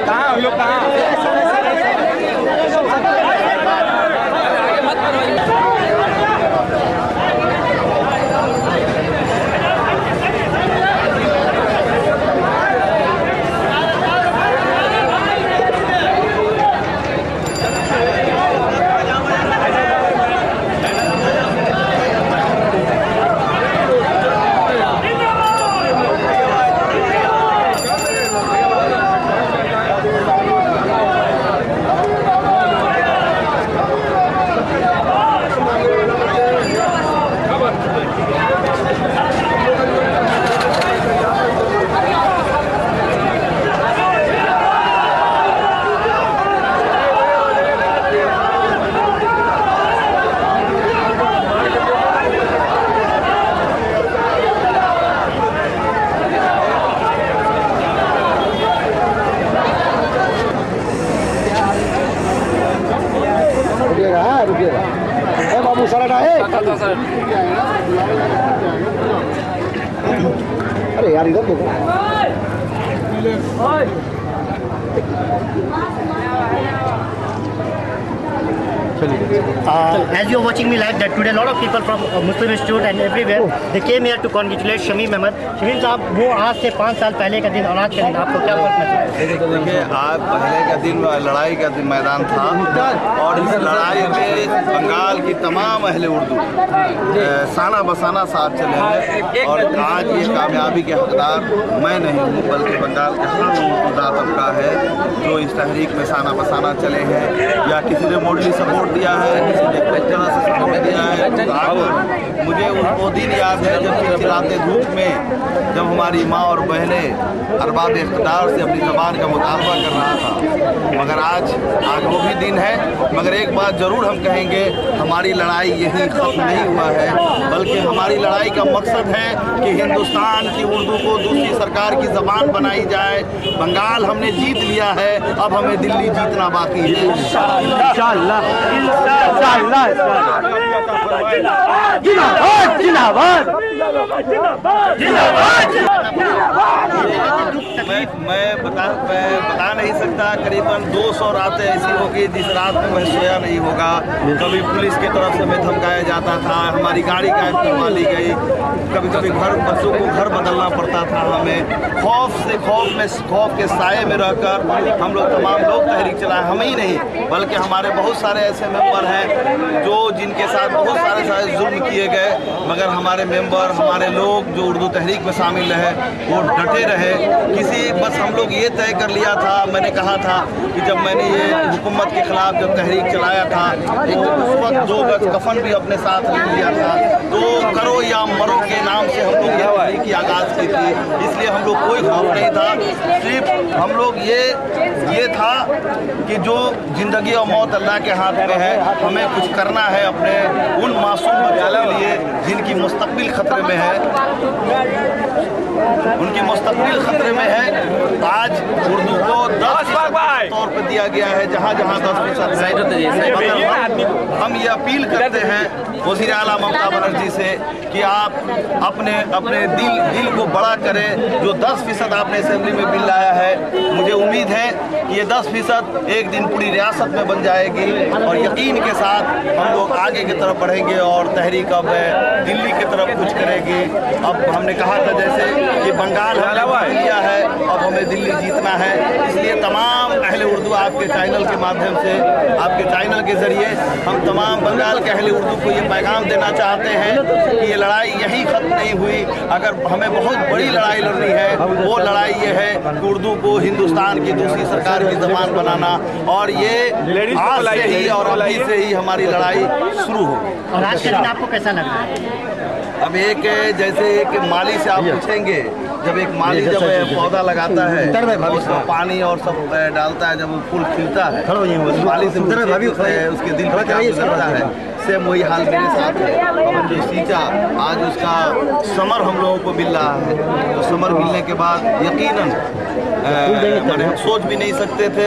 कहाँ हम लोग बाबू सारा है। अरे यार इधर देखो। As you are watching me live, that today a lot of people from Muslim Institute and everywhere they came here to congratulate Shamim Ahmed. Shamim साहब, वो आज से 5 साल पहले का दिन और आज का दिन आपको क्या फर्क महसूस? देखिए, आज पहले का दिन लड़ाई का दिन मैदान था और इस लड़ाई में बंगाल की तमाम अहले उर्दू साना बसाना साथ चले हैं और आज ये कामयाबी के हकदार मैं नहीं हूँ बल्कि बंगाल का हर उर्दू तबका है जो इस तहरीक में साना बसाना चले हैं। या किसी ने मोडली सपोर्ट दिया है, किसी ने किस तरह से सपोर्ट दिया है। मुझे वो दिन याद है जब चिलचिलाते धूप में जब हमारी माँ और बहनें अरबाब इख्तिदार से अपनी ज़बान का मुतालबा कर रहा था। मगर आज वो भी दिन है। मगर एक बात ज़रूर हम कहेंगे, हमारी लड़ाई यही ख़त्म नहीं हुआ है बल्कि हमारी लड़ाई का मकसद है कि हिंदुस्तान की उर्दू को दूसरी सरकार की ज़बान बनाई जाए। बंगाल हमने जीत लिया है, अब हमें दिल्ली जीतना बाकी है। इंशाअल्लाह। मैं बता नहीं सकता। करीबन 200 रातें ऐसी होगी जिस रात में मैं सोया नहीं होगा। कभी पुलिस की तरफ से मैं धमकाया जाता था, हमारी गाड़ी का इस्तेमाल ली गई, कभी कभी बच्चों को घर बदलना पड़ता था। हमें खौफ के साए में रहकर हम लोग तमाम लोग तहरीक चलाए। हम ही नहीं बल्कि हमारे बहुत सारे ऐसे मेंबर हैं जो जिनके साथ बहुत सारे जुल्म किए गए, मगर हमारे मेंबर, हमारे लोग जो उर्दू तहरीक में शामिल रहे वो डटे रहे। बस हम लोग ये तय कर लिया था, मैंने कहा था कि जब मैंने ये हुकूमत के खिलाफ जब तहरीक चलाया था एक उस वक्त 2 गज कफन भी अपने साथ ले लिया था। तो करो या मरो के नाम से हम लोग ये तहरीक की आगाज़ की थी। इसलिए हम लोग कोई खौफ नहीं था, सिर्फ हम लोग ये था कि जो ज़िंदगी और मौत अल्लाह के हाथ में है, हमें कुछ करना है अपने उन मासूम बच्चों के लिए जिनकी मुस्तकबिल खतरे में है, उनकी मुस्तकबिल खतरे में है। आज उर्दू को 10% तौर पर दिया गया है, जहाँ 10%। हम ये अपील करते हैं वज़ीर आला ममता बनर्जी से कि आप अपने दिल को बड़ा करें। जो 10% आपने असेंबली में बिल लाया है, मुझे उम्मीद है कि ये 10% एक दिन पूरी रियासत में बन जाएगी और यकीन के साथ हम लोग आगे की तरफ बढ़ेंगे और तहरीक अब दिल्ली की तरफ कुछ करेगी। अब हमने कहा था जैसे कि बंगाल हमने लिया है, अब हमें दिल्ली जीतना है। इसलिए तमाम अहले उर्दू आपके चैनल के माध्यम से, आपके चैनल के ज़रिए हम तमाम बंगाल के अहले उर्दू को ये पैगाम देना चाहते हैं कि ये लड़ाई यहीं ख़त्म नहीं हुई। अगर हमें बहुत बड़ी लड़ाई लड़नी है, वो लड़ाई ये है कि उर्दू को हिंदुस्तान की दूसरी सरकार की ज़बान बनाना, और ये आज से ही और अभी से ही हमारी लड़ाई शुरू हो। और आज का दिन आपको कैसा लग रहा है? अब जैसे एक माली से आप पूछेंगे, जब एक माली जब पौधा लगाता है उसमें पानी और सब डालता है, जब वो फूल खिलता है माली से उसके दिल पर क्या गुजरता है, सेम वही हाल मेरे साथ है। अब जो सींचा आज उसका समर हम लोगों को मिल रहा है, तो समर मिलने के बाद यकीनन मैंने हम सोच भी नहीं सकते थे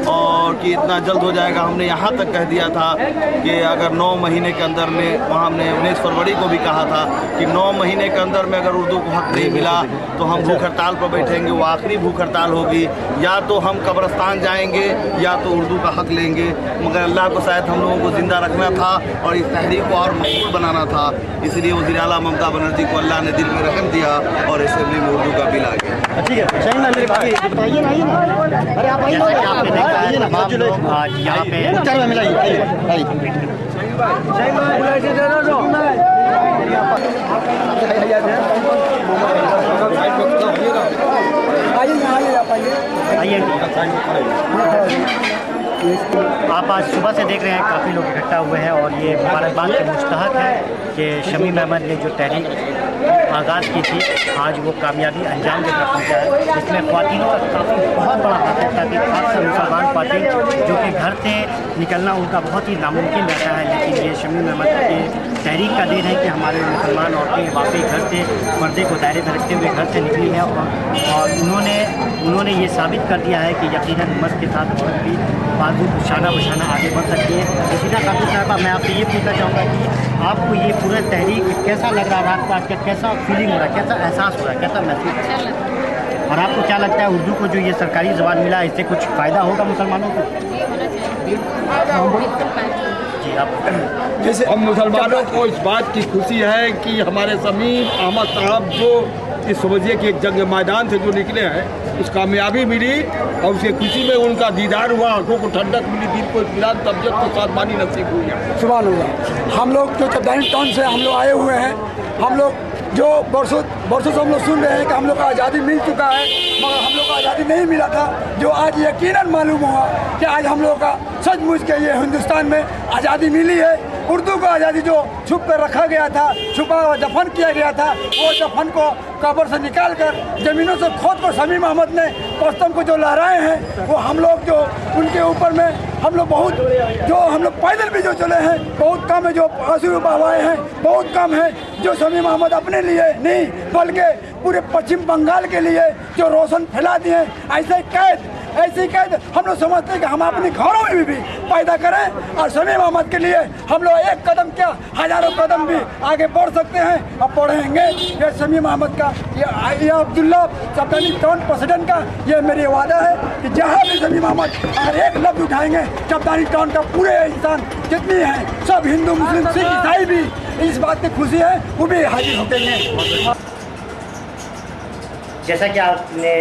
और कि इतना जल्द हो जाएगा। हमने यहाँ तक कह दिया था कि अगर 9 महीने के अंदर में, वहाँ हमने 19 फरवरी को भी कहा था कि 9 महीने के अंदर में अगर उर्दू को हक नहीं मिला तो हम भूख हड़ताल पर बैठेंगे, वो आखिरी भूख हड़ताल होगी। या तो हम कब्रिस्तान जाएंगे या तो उर्दू का हक लेंगे। मगर अल्लाह को शायद हम लोगों को ज़िंदा रखना था और इस तहरीक को और मकबूल बनाना था, इसलिए वज़ीर आला ममता बनर्जी को अल्लाह ने दिल में रहम दिया और असेंबली में उर्दू का बिल आ गया। ठीक है, सही ना मेरे भाई, बताइए ना। अरे आप आइए ना, आपने देखा है तमाम लोग आज यहाँ पे चल मिलाइए, आइए आप आज सुबह से देख रहे हैं काफ़ी लोग इकट्ठा हुए हैं और ये मुबारकबाद के मुस्तहक है कि शमीम अहमद ने जो तहरीक आगाज़ की थी आज वो कामयाबी अंजाम की तरफ पहुँचा है। इसमें ख्वातीनों का काफ़ी बहुत बड़ा हाथ है, ताकि खासकर मुसलमान ख्वातीन जो कि घर से निकलना उनका बहुत ही नामुमकिन रहता है, लेकिन ये शमीम अहमद के तहरीक का दिन है कि हमारे मुसलमान औरतें वाकई घर से पर्दे को दायरे में रखते हुए घर से निकली है और उन्होंने ये साबित कर दिया है कि यकीनन मर्द के साथ औरत भी बाजू शाना बशाना आगे बढ़ सकती है। रशीदा खातून साहबा, मैं आपसे ये पूछना चाहूँगा कि आपको ये पूरा तहरीक कैसा लग रहा है, रात को आज का कैसा फीलिंग हो रहा है, कैसा एहसास हो रहा है, कैसा महसूस हो रहा है? और आपको क्या लगता है उर्दू को जो ये सरकारी ज़बान मिला है इससे कुछ फ़ायदा होगा मुसलमानों को? जी आप जैसे हम मुसलमानों को इस बात की खुशी है कि हमारे शमीम अहमद साहब जो इस समझिए कि एक जंग मैदान से जो निकले हैं उस कामयाबी मिली और उसकी खुशी में उनका दीदार हुआ, आंखों को ठंडक मिली, दिल को इत्मीनान, तबीयत को सादमानी नसीब हुई। सुभान अल्लाह। हम लोग जो चब्दानी टाउन से हम लोग आए हुए हैं, हम लोग जो बरसों से हम लोग सुन रहे हैं कि हम लोग को आज़ादी मिल चुका है, मगर हम लोग को आज़ादी नहीं मिला था। जो आज यकीनन मालूम हुआ कि आज हम लोग का सचमुच के ये हिंदुस्तान में आज़ादी मिली है। उर्दू को आज़ादी जो छुप कर रखा गया था, छुपा हुआ दफन किया गया था, वो दफन को कब्र से निकाल कर ज़मीनों से खोद कर शमीम अहमद ने पश्तम को जो लहराए हैं, वो हम लोग जो उनके ऊपर में हम लोग बहुत जो हम लोग पैदल भी जो चले हैं बहुत कम है, जो आंसू बहाए हैं बहुत कम है, जो शमीम अहमद अपने लिए नहीं बल्कि पूरे पश्चिम बंगाल के लिए जो रोशन फैला दिए। ऐसी कैद हम लोग समझते हैं कि हम अपने घरों में भी पैदा करें और शमीम अहमद के लिए हम लोग एक कदम क्या हज़ारों कदम भी आगे बढ़ सकते हैं और बढ़ेंगे। ये शमीम अहमद का ये अब्दुल्ला चब्दानी टाउन प्रेसिडेंट का ये मेरी वादा है कि जहाँ भी शमीम अहमद अगर एक लफ्ज़ उठाएंगे, चब्दानी टाउन का पूरे इंसान जितनी हैं सब हिंदू मुस्लिम सिख ईसाई भी इस बात की खुशी है, वो भी हाजिर होते हैं। जैसा कि आपने